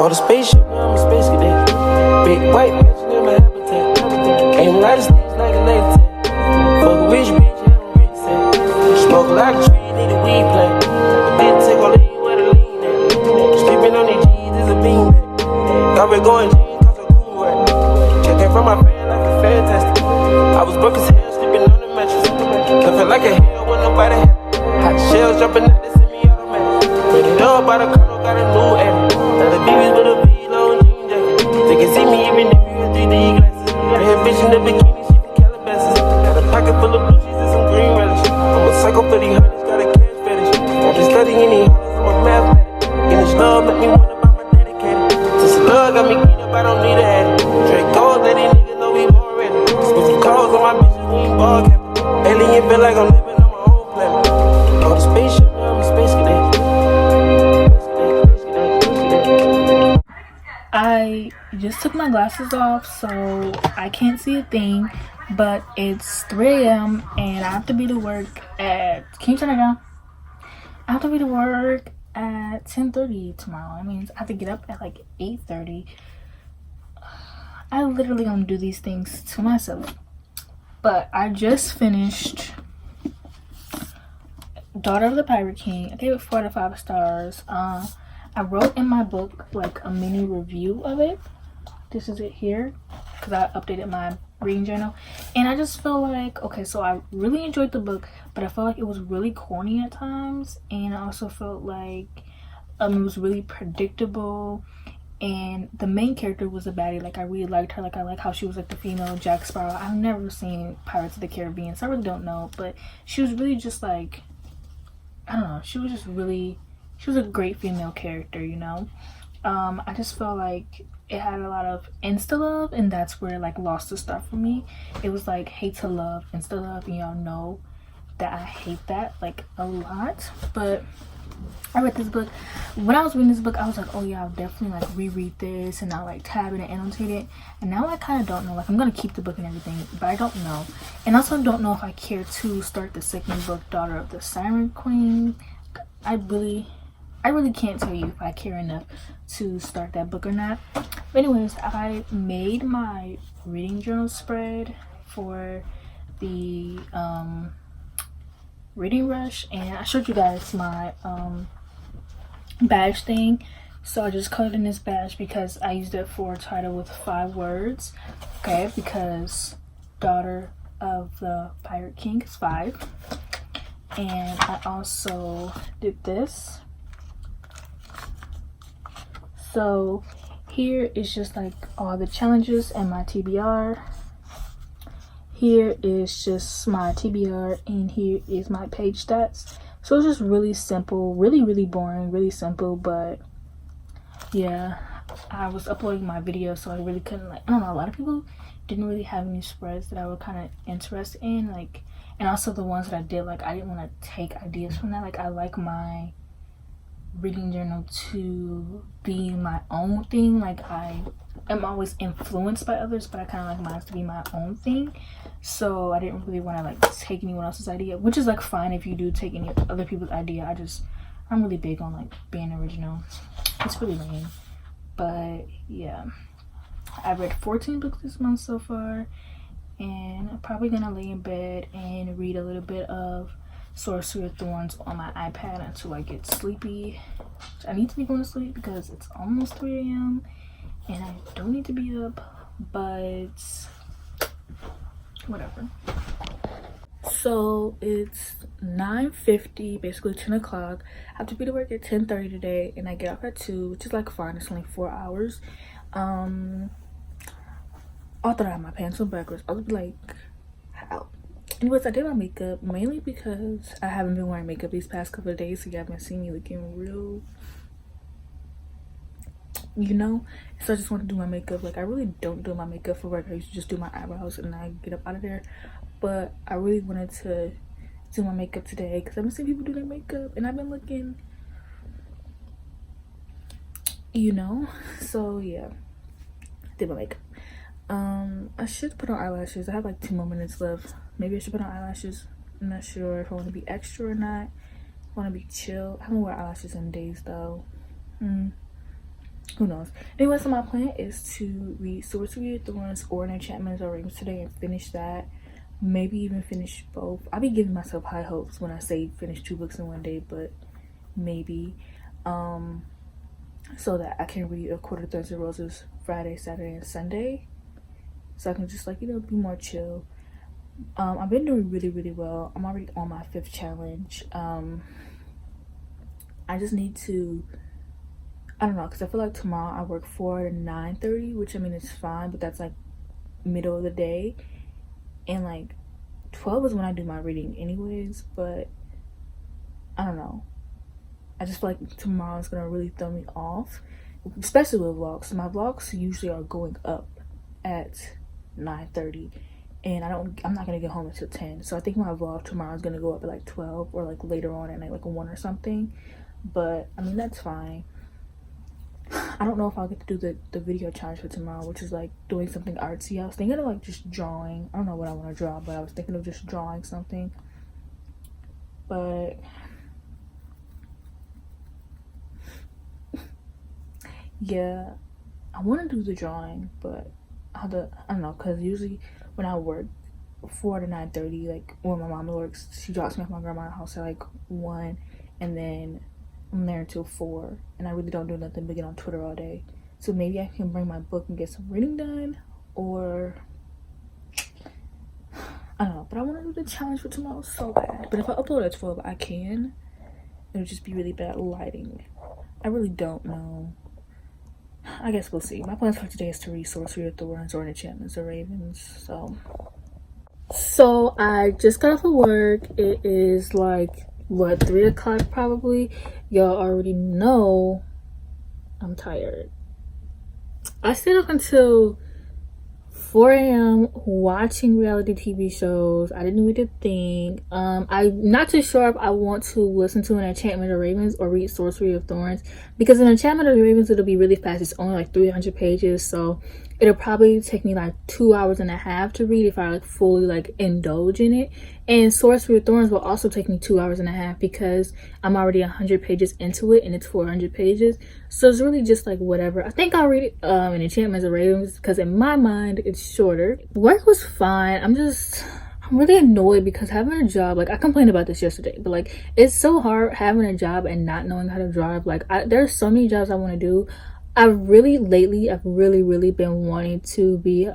Go to spaceship, now I'm a space cadet. Big white mansion in my habitat. Ain't a lot of sneaks like a laser tag. Fuck a rich bitch, have a rich set. Smoke a lot of trees, need a weed plant. Didn't take all lean where the lean at. Sleeping on these G's is a beanbag. Got me going jeans cause I'm cool right. Checking from my fan like a fantastic. I was broke as hell, sleeping on the mattress. Living like a hell when nobody had it. Hot shells jumping at the semi-automatic. Ready up by the colonel, got a new edit. Now the BB's with a V-long jean jacket. They can see me even if you have 3D glasses. Red bitch in the bikini, she from Calabasas. Got a pocket full of blue cheese and some green relish. I'm a psycho for these hundreds, got a cash fetish. Won't be studying any harder, I'm a mathematic. And this love make me wanna buy my dedicated. Since the love got me geeked up, I don't need a hat. Drake gold, let these niggas know we born ready. Spend some calls on my bitches, we ain't ball capping. Alien feel like I'm living on my own planet. Go to spaceship, now I'm a space cadet. I just took my glasses off, so I can't see a thing, but it's 3 a.m. and I have to be to work at, can you turn it down? I have to be to work at 10:30 tomorrow. That means I have to get up at like 8:30. I literally gonna do these things to myself. But I just finished Daughter of the Pirate King. I gave it 4 out of 5 stars. I wrote in my book like a mini review of it. This is it here because I updated my reading journal, and I just feel like, okay, so I really enjoyed the book, but I felt like it was really corny at times, and I also felt like it was really predictable, and the main character was a baddie. Like, I really liked her. Like, I like how she was like the female Jack Sparrow. I've never seen Pirates of the Caribbean, so I really don't know, but she was really just like, I don't know, she was a great female character, you know. I just felt like it had a lot of insta love, and that's where it like lost the start for me. It was like hate to love, insta love, and y'all know that I hate that like a lot. But I read this book. When I was reading this book, I was like, oh yeah, I'll definitely like reread this, and I'll like tab it and annotate it. And now I kind of don't know. Like, I'm gonna keep the book and everything, but I don't know. And also don't know if I care to start the second book, Daughter of the Siren Queen. I really can't tell you if I care enough to start that book or not. But anyways, I made my reading journal spread for the reading rush, and I showed you guys my badge thing. So I just colored in this badge because I used it for a title with 5 words. Okay, because Daughter of the Pirate King is 5. And I also did this. So here is just like all the challenges and my TBR. Here is just my TBR, and here is my page stats. So it's just really simple, really boring, really simple. But yeah, I was uploading my video, so I really couldn't, like, I don't know, a lot of people didn't really have any spreads that I was kind of interested in, like, and also the ones that I did, like, I didn't want to take ideas from that. Like, I like my reading journal to be my own thing. Like, I am always influenced by others, but I kind of like mine to be my own thing. So I didn't really want to like take anyone else's idea, which is like fine if you do take any other people's idea. I'm really big on like being original. It's really lame, but yeah, I've read 14 books this month so far, and I'm probably gonna lay in bed and read a little bit of Sorcery of Thorns on my iPad until I get sleepy. I need to be going to sleep because it's almost 3 a.m. and I don't need to be up, but whatever. So it's 9:50, basically 10 o'clock. I have to be to work at 10:30 today, and I get off at 2, which is like fine. It's only 4 hours. I thought I had my pants on backwards. I was like, how? Anyways, I did my makeup mainly because I haven't been wearing makeup these past couple of days, so you haven't seen me looking real, you know. So I just want to do my makeup. Like, I really don't do my makeup for work. I used to just do my eyebrows and I get up out of there, but I really wanted to do my makeup today because I've been seeing people do their makeup and I've been looking, you know. So yeah, I did my makeup. I should put on eyelashes. I have like 2 more minutes left. Maybe I should put on eyelashes. I'm not sure if I want to be extra or not. I want to be chill. I haven't worn eyelashes in days though. who knows. Anyway, so my plan is to read Sorcery of Thorns or Enchantments or Ravens today and finish that. Maybe even finish both. I'll be giving myself high hopes when I say finish 2 books in one day, but maybe. So that I can read A Quarter Thorns and Roses Friday, Saturday, and Sunday. So I can just like, you know, be more chill. I've been doing really, really well. I'm already on my 5th challenge. I just need to, I don't know, because I feel like tomorrow I work 4 to 9:30, which I mean it's fine, but that's like middle of the day, and like 12 is when I do my reading anyways. But I don't know, I just feel like tomorrow is gonna really throw me off, especially with vlogs. My vlogs usually are going up at 9:30, and I'm not gonna get home until 10. So I think my vlog tomorrow is gonna go up at like 12 or like later on at night, like 1 or something. But I mean, that's fine. I don't know if I'll get to do the video challenge for tomorrow, which is like doing something artsy. I was thinking of like just drawing. I don't know what I want to draw, but I was thinking of just drawing something. But yeah, I want to do the drawing, but I don't know, because usually when I work 4 to 9:30, like when my mom works, she drops me off my grandma's house at like 1, and then I'm there until 4, and I really don't do nothing but get on Twitter all day. So maybe I can bring my book and get some reading done, or I don't know. But I want to do the challenge for tomorrow so bad. But if I upload at 12, I can. It'll just be really bad lighting. I really don't know. I guess we'll see. My plans for today is to read Sorcery of Thorns or Enchantments or Ravens. So I just got off of work. It is like, what, 3 o'clock probably. Y'all already know I'm tired. I stayed up until 4 a.m. watching reality TV shows. I didn't read a thing. I'm not too sure if I want to listen to an Enchantment of Ravens or read Sorcery of Thorns, because an Enchantment of Ravens, it'll be really fast. It's only like 300 pages, so it'll probably take me like 2.5 hours to read if I like fully like indulge in it. And Sorcery of Thorns will also take me 2.5 hours because I'm already 100 pages into it and it's 400 pages. So it's really just like whatever. I think I'll read it in Enchantments of Ravens because in my mind it's shorter. Work was fine. I'm really annoyed because having a job, like I complained about this yesterday, but like it's so hard having a job and not knowing how to drive. Like there's so many jobs I want to do. I've really been wanting to be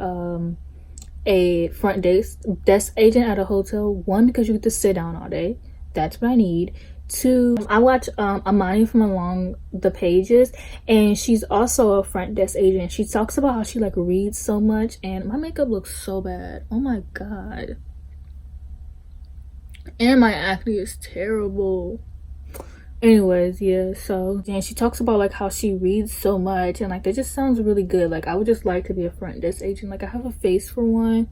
a front desk agent at a hotel. 1, because you get to sit down all day. That's what I need. 2, I watch Amani from Along the Pages, and she's also a front desk agent. She talks about how she like reads so much, and my makeup looks so bad. Oh my god. And my acne is terrible. Anyways, yeah, so and she talks about like how she reads so much, and like that just sounds really good. Like I would just like to be a front desk agent. Like I have a face for one.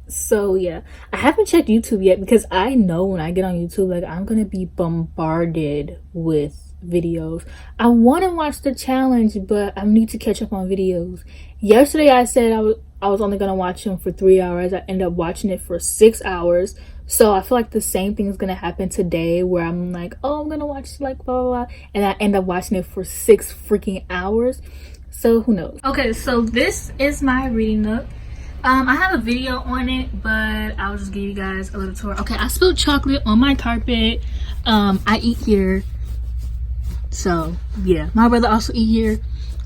So yeah, I haven't checked YouTube yet because I know when I get on YouTube, like I'm gonna be bombarded with videos. I want to watch the challenge, but I need to catch up on videos. Yesterday I said I was only gonna watch them for 3 hours. I ended up watching it for 6 hours. So I feel like the same thing is gonna happen today, where I'm like, oh, I'm gonna watch like blah blah blah, and I end up watching it for 6 freaking hours. So who knows? Okay, so this is my reading nook. I have a video on it, but I'll just give you guys a little tour. Okay, I spilled chocolate on my carpet. I eat here, so yeah. My brother also eat here,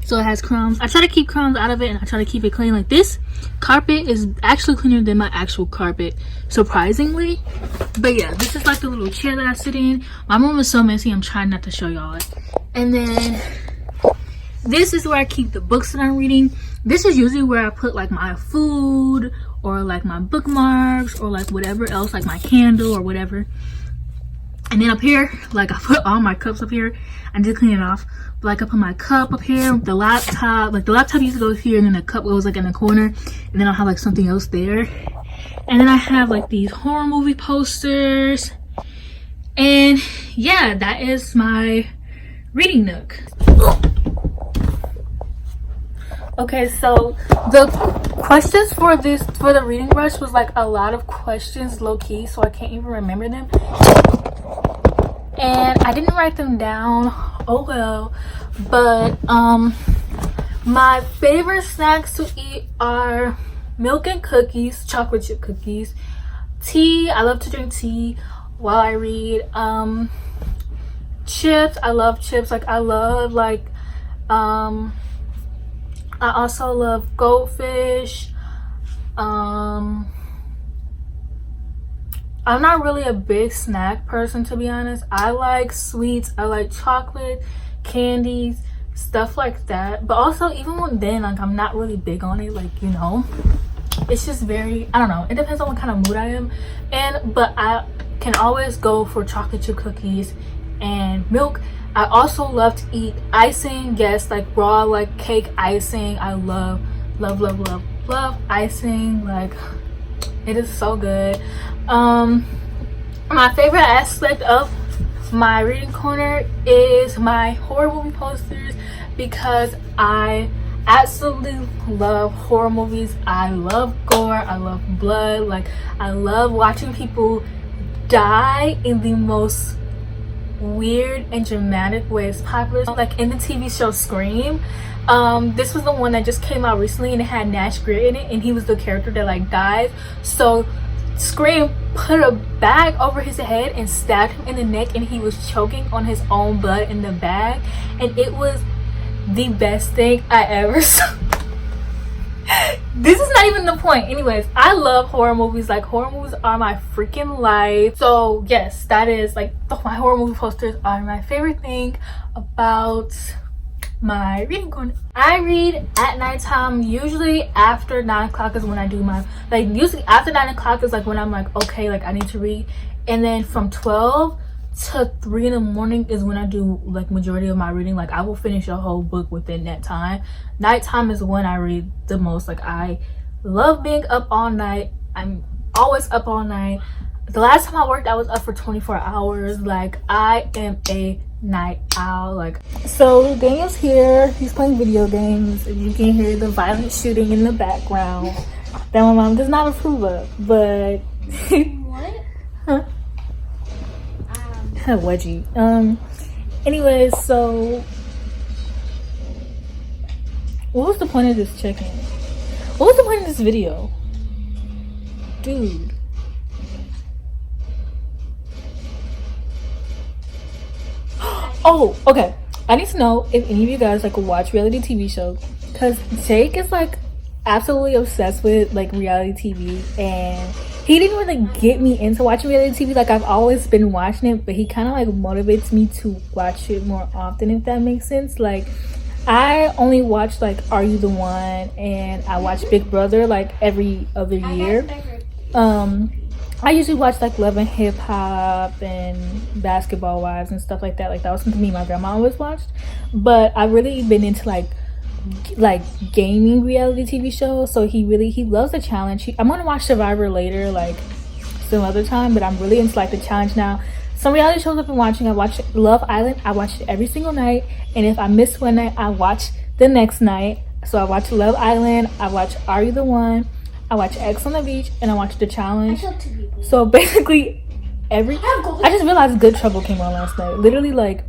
so it has crumbs. I try to keep crumbs out of it, and I try to keep it clean. Like this carpet is actually cleaner than my actual carpet, surprisingly. But yeah, this is like the little chair that I sit in. My room is so messy, I'm trying not to show y'all it. And then this is where I keep the books that I'm reading. This is usually where I put like my food or like my bookmarks or like whatever else, like my candle or whatever. And then up here, like I put all my cups up here. I did clean it off, but like I put my cup up here, the laptop, like the laptop used to go here, and then the cup goes like in the corner, and then I'll have like something else there. And then I have like these horror movie posters. And yeah, that is my reading nook. Okay, so the questions for the reading brush was like a lot of questions low-key, so I can't even remember them. and I didn't write them down. Oh well. But my favorite snacks to eat are milk and cookies, chocolate chip cookies, tea. I love to drink tea while I read. Chips. I love chips. Like I love I also love goldfish. I'm not really a big snack person, to be honest. I like sweets. I like chocolate, candies, stuff like that. But also, even then, like, I'm not really big on it. Like, you know, it's just very, I don't know. It depends on what kind of mood I am in. But I can always go for chocolate chip cookies and milk. I also love to eat icing. Yes, like raw, like cake icing. I love icing. Like, it is so good. My favorite aspect of my reading corner is my horror movie posters, because I absolutely love horror movies. I love gore. I love blood. Like, I love watching people die in the most weird and dramatic ways popular, like in the TV show Scream. This was the one that just came out recently, and it had Nash Grier in it, and he was the character that like died. So Scream put a bag over his head and stabbed him in the neck, and he was choking on his own blood in the bag, and it was the best thing I ever saw. This is not even the point. Anyways, I love horror movies. Like, horror movies are my freaking life. So yes, that is like my horror movie posters are my favorite thing about my reading corner. I read at nighttime. Usually after 9 o'clock is when I do my, like, usually after 9 o'clock is like when I'm like, okay, like I need to read. And then from 12 to 3 in the morning is when I do like majority of my reading. Like, I will finish a whole book within that time. Nighttime is when I read the most. Like, I love being up all night. I'm always up all night. The last time I worked, I was up for 24 hours. Like, I am a night owl. Like, so Daniel's here. He's playing video games. You can hear the violent shooting in the background that my mom does not approve of. But What? huh? A wedgie. Anyways, so what was the point of this check-in? What was the point of this video, dude? Oh, okay. I need to know if any of you guys like watch reality TV shows, because Jake is like absolutely obsessed with like reality TV, and he didn't really get me into watching reality TV. Like, I've always been watching it, but he kind of like motivates me to watch it more often, if that makes sense. Like, I only watch like Are You the One, and I watch Big Brother like every other year. I usually watch like Love and Hip Hop and Basketball Wives and stuff like that. Like, that was something me and my grandma always watched. But I've really been into like gaming reality TV shows. So he loves the challenge. I'm gonna watch Survivor later, like some other time, but I'm really into like the challenge now. Some reality shows I've been watching, I watch Love Island. I watch it every single night, and if I miss one night, I watch the next night. So I watch Love Island, I watch Are You the One, I watch X on the Beach, and I watch the challenge. So basically I just realized Good Trouble came on last night. Literally, like,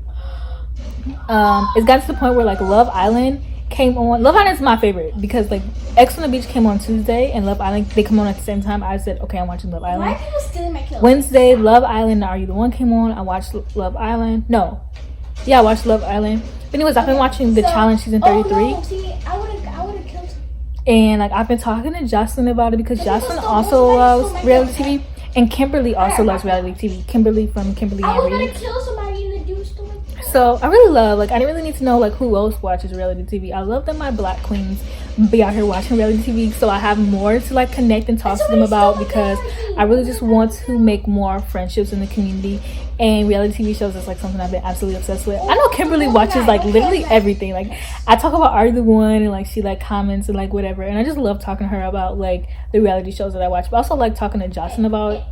it's got to the point where like Love Island came on. Love Island is my favorite because like X on the Beach came on Tuesday, and Love Island, they come on at the same time. I said, okay, I'm watching Love Island. Why are people stealing my kills? Wednesday, Love Island, Are You the One came on. I watched Love Island. I watched Love Island. But anyways, I've been watching the challenge season 33. Oh, no. See, I would have killed him. And like, I've been talking to Jocelyn about it, because Jocelyn also loves reality TV, and Kimberly also loves reality TV. Kimberly from Kimberly I and was Reed. gonna kill somebody in the dude store. So I really love, like, I didn't really need to know like who else watches reality TV. I love that my black queens be out here watching reality TV, so I have more to like connect and talk to them about, because I really just want to make more friendships in the community. And reality TV shows is like something I've been absolutely obsessed with. I know Kimberly watches like literally everything. Like, I talk about Are You the One, and like she like comments and like whatever, and I just love talking to her about like the reality shows that I watch. But I also like talking to Jocelyn about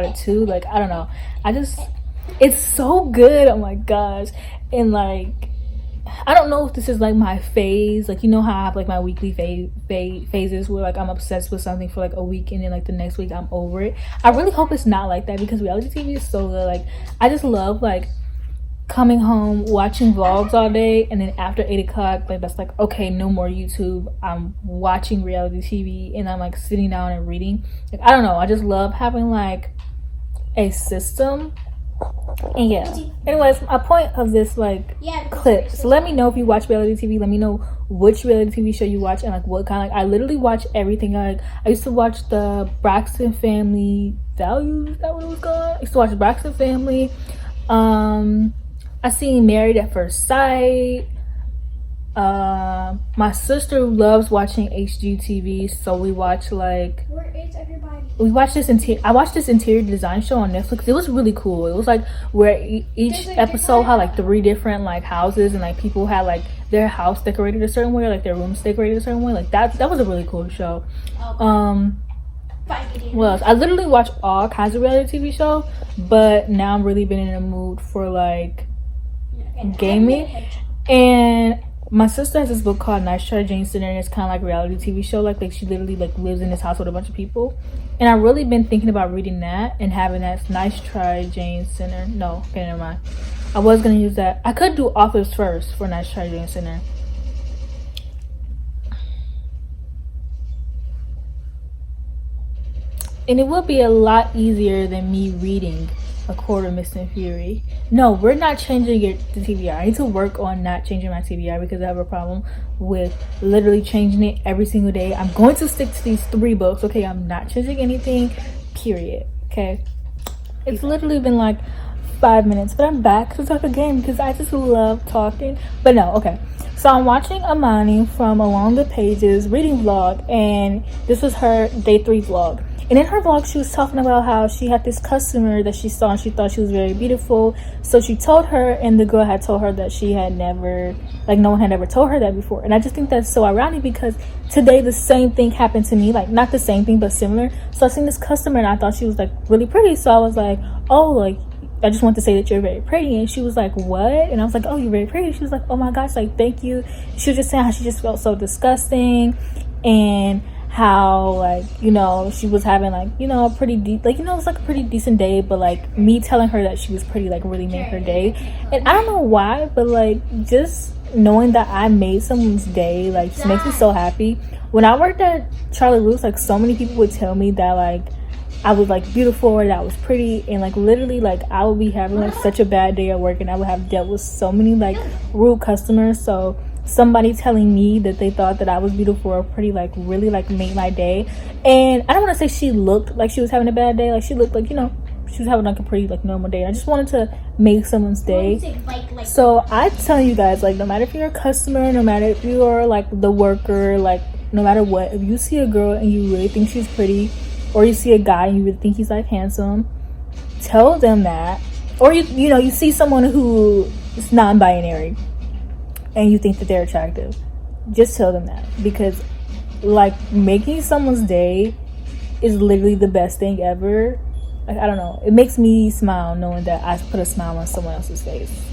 it too. Like, I don't know, it's so good. Oh my gosh. And like, I don't know if this is like my phase, like you know how I have like my weekly phases where like I'm obsessed with something for like a week and then like the next week I'm over it. I really hope it's not like that because reality TV is so good. Like I just love like coming home, watching vlogs all day, and then after 8 o'clock, like that's like okay, no more YouTube. I'm watching reality TV and I'm like sitting down and reading. Like I don't know, I just love having like a system. And yeah, anyways, my point of this like clip, so let me know if you watch reality TV. Let me know which reality TV show you watch and like what kind. Like I literally watch everything. Like I used to watch the Braxton Family Values, is that what it was called? I used to watch Braxton Family. I seen Married at First Sight. My sister loves watching HGTV, so we watch like Where is everybody? we watched this I watched this interior design show on Netflix. It was really cool. It was like where each episode had like 3 different like houses and like people had like their house decorated a certain way, like their rooms decorated a certain way. Like that was a really cool show. What else? I literally watch all kinds of reality TV shows, but now I'm really been in a mood for like gaming. And my sister has this book called Nice Try Jane Center, and it's kind of like a reality TV show. Like she literally like lives in this house with a bunch of people. And I've really been thinking about reading that and having that Nice Try Jane Center. No, okay, never mind. I was gonna use that. I could do authors first for Nice Try Jane Center. And it will be a lot easier than me reading A Court of Mist and Fury. No, we're not changing the TBR. I need to work on not changing my TBR because I have a problem with literally changing it every single day. I'm going to stick to these 3 books. Okay, I'm not changing anything, period. Okay, it's literally been like 5 minutes, but I'm back to talk again because I just love talking. But no, okay. So I'm watching Amani from Along the Pages reading vlog, and this was her day 3 vlog. And in her vlog, she was talking about how she had this customer that she saw and she thought she was very beautiful. So she told her, and the girl had told her that she had never, like no one had ever told her that before. And I just think that's so ironic because today the same thing happened to me. Like not the same thing, but similar. So I seen this customer and I thought she was like really pretty. So I was like, oh, like I just want to say that you're very pretty. And she was like, what? And I was like, oh, you're very pretty. She was like, oh my gosh, like thank you. She was just saying how she just felt so disgusting and how like, you know, she was having like, you know, a pretty deep, like, you know, it was like a pretty decent day, but like me telling her that she was pretty like really made her day. And I don't know why, but like just knowing that I made someone's day like just makes me so happy. When I worked at Charlie Ruth's, like so many people would tell me that like I was like beautiful or that I was pretty, and like literally like I would be having like such a bad day at work and I would have dealt with so many like rude customers. So somebody telling me that they thought that I was beautiful or pretty like really like made my day. And I don't want to say she looked like she was having a bad day. Like she looked like, you know, she was having like a pretty like normal day. And I just wanted to make someone's day. So I tell you guys, like no matter if you're a customer, no matter if you are like the worker, like no matter what, if you see a girl and you really think she's pretty, or you see a guy and you really think he's like handsome, tell them that. Or you know, you see someone who is non-binary and you think that they're attractive, just tell them that, because like making someone's day is literally the best thing ever. Like I don't know, it makes me smile knowing that I put a smile on someone else's face.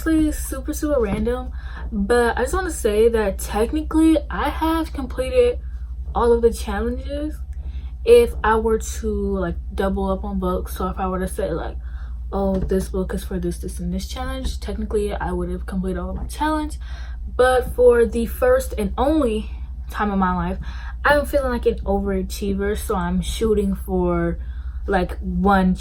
honestly super random, but I just want to say that technically I have completed all of the challenges if I were to like double up on books. So if I were to say like, oh, this book is for this and this challenge, technically I would have completed all of my challenge. But for the first and only time of my life, I'm feeling like an overachiever, so I'm shooting for like one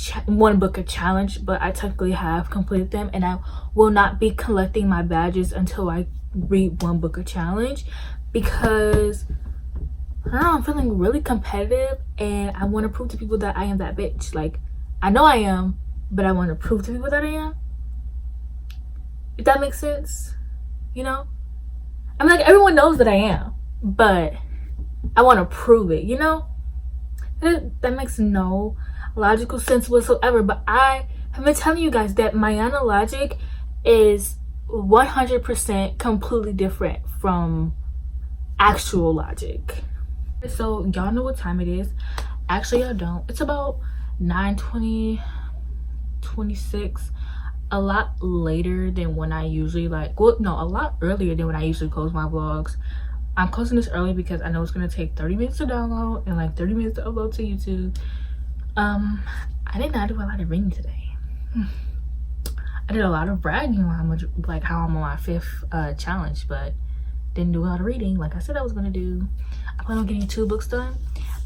book a challenge, but I technically have completed them, and I will not be collecting my badges until I read one book a challenge, because I don't know, I'm feeling really competitive and I want to prove to people that I am that bitch. Like, I know I am, but I want to prove to people that I am, if that makes sense, you know? I mean, like, everyone knows that I am, but I want to prove it, you know? That makes no logical sense whatsoever. But I have been telling you guys that Mayana logic is 100% completely different from actual logic. So y'all know what time it is. Actually, y'all don't. It's about 9:20, 26. A lot later than when I usually like, well, no, a lot earlier than when I usually close my vlogs. I'm closing this early because I know it's gonna take 30 minutes to download and like 30 minutes to upload to YouTube. I did not do a lot of reading today. I did a lot of bragging on how much, like how I'm on my 5th challenge, but didn't do a lot of reading like I said I was gonna do. I plan on getting 2 books done.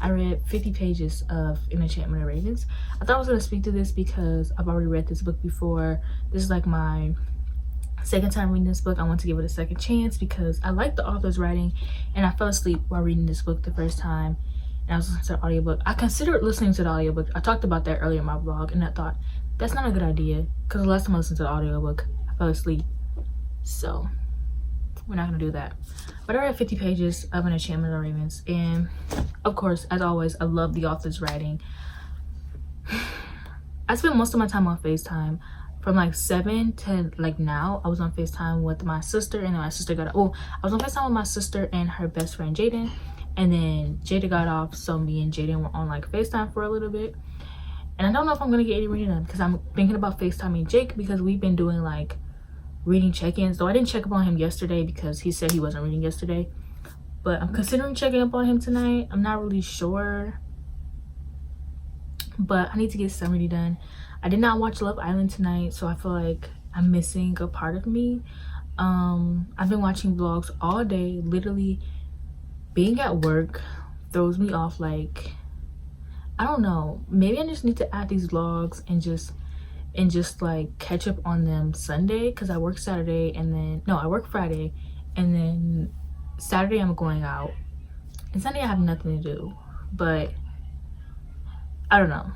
I read 50 pages of An Enchantment of Ravens. I thought I was gonna speak to this because I've already read this book before. This is like my second time reading this book. I want to give it a second chance because I like the author's writing, and I fell asleep while reading this book the first time, and I was listening to the audiobook. I considered listening to the audiobook. I talked about that earlier in my vlog, and I thought that's not a good idea because the last time I listened to the audiobook I fell asleep, so we're not gonna do that. But I read 50 pages of An Enchantment of Ravens, and of course, as always, I love the author's writing. I spent most of my time on FaceTime. From like 7 to like now, I was on FaceTime with my sister, and then my sister got, oh, I was on FaceTime with my sister and her best friend Jaden, and then Jada got off, so me and Jaden were on like FaceTime for a little bit. And I don't know if I'm gonna get any reading done because I'm thinking about FaceTiming Jake because we've been doing like reading check-ins. Though I didn't check up on him yesterday because he said he wasn't reading yesterday, but I'm considering checking up on him tonight. I'm not really sure, but I need to get some reading done. I did not watch Love Island tonight, so I feel like I'm missing a part of me. I've been watching vlogs all day. Literally being at work throws me off. Like, I don't know, maybe I just need to add these vlogs and just like catch up on them Sunday, because I work Saturday, and then no, I work Friday, and then Saturday I'm going out, and Sunday I have nothing to do. But I don't know,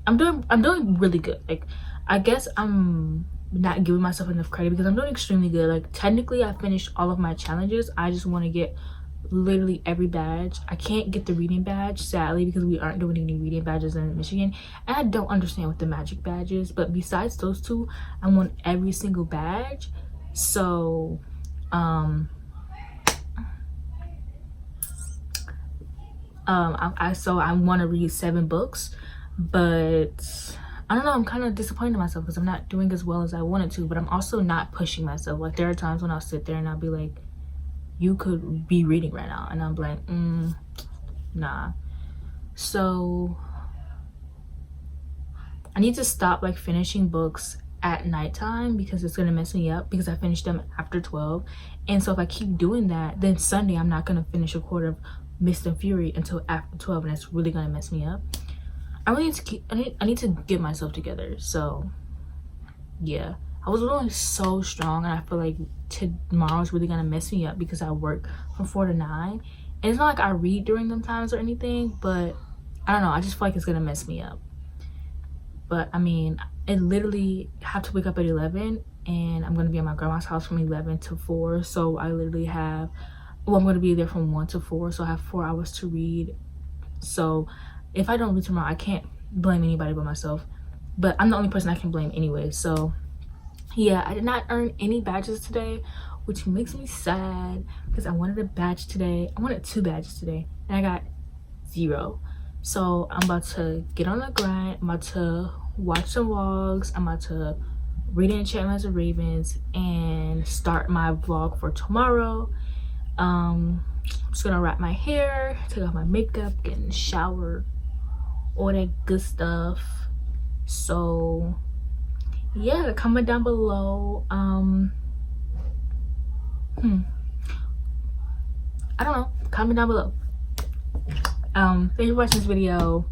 I'm doing really good. Like, I guess I'm not giving myself enough credit because I'm doing extremely good. Like, technically I finished all of my challenges. I just want to get literally every badge. I can't get the reading badge, sadly, because we aren't doing any reading badges in Michigan, and I don't understand what the magic badge is. But besides those 2, I want every single badge. So I want to read 7 books, but I don't know, I'm kind of disappointed in myself because I'm not doing as well as I wanted to. But I'm also not pushing myself. Like, there are times when I'll sit there and I'll be like, you could be reading right now, and I'm like, nah. So I need to stop like finishing books at nighttime because it's gonna mess me up, because I finished them after 12. And so if I keep doing that, then Sunday I'm not gonna finish a quarter of Mist and Fury until after 12, and that's really gonna mess me up. I really need I need to get myself together. So yeah, I was doing so strong, and I feel like tomorrow's really gonna mess me up because I work from 4 to 9, and it's not like I read during them times or anything, but I don't know, I just feel like it's gonna mess me up. But I mean, I literally have to wake up at 11, and I'm gonna be at my grandma's house from 11 to 4, so I literally have, well, I'm gonna be there from 1 to 4, so I have 4 hours to read. So if I don't read tomorrow, I can't blame anybody but myself, but I'm the only person I can blame anyway. So yeah, I did not earn any badges today, which makes me sad because I wanted a badge today. I wanted 2 badges today, and I got 0. So I'm about to get on the grind. I'm about to watch some vlogs. I'm about to read Enchantments of Ravens and start my vlog for tomorrow. I'm just gonna wrap my hair, take off my makeup, get in the shower, all that good stuff. So yeah, comment down below. I don't know, comment down below. Thank you for watching this video.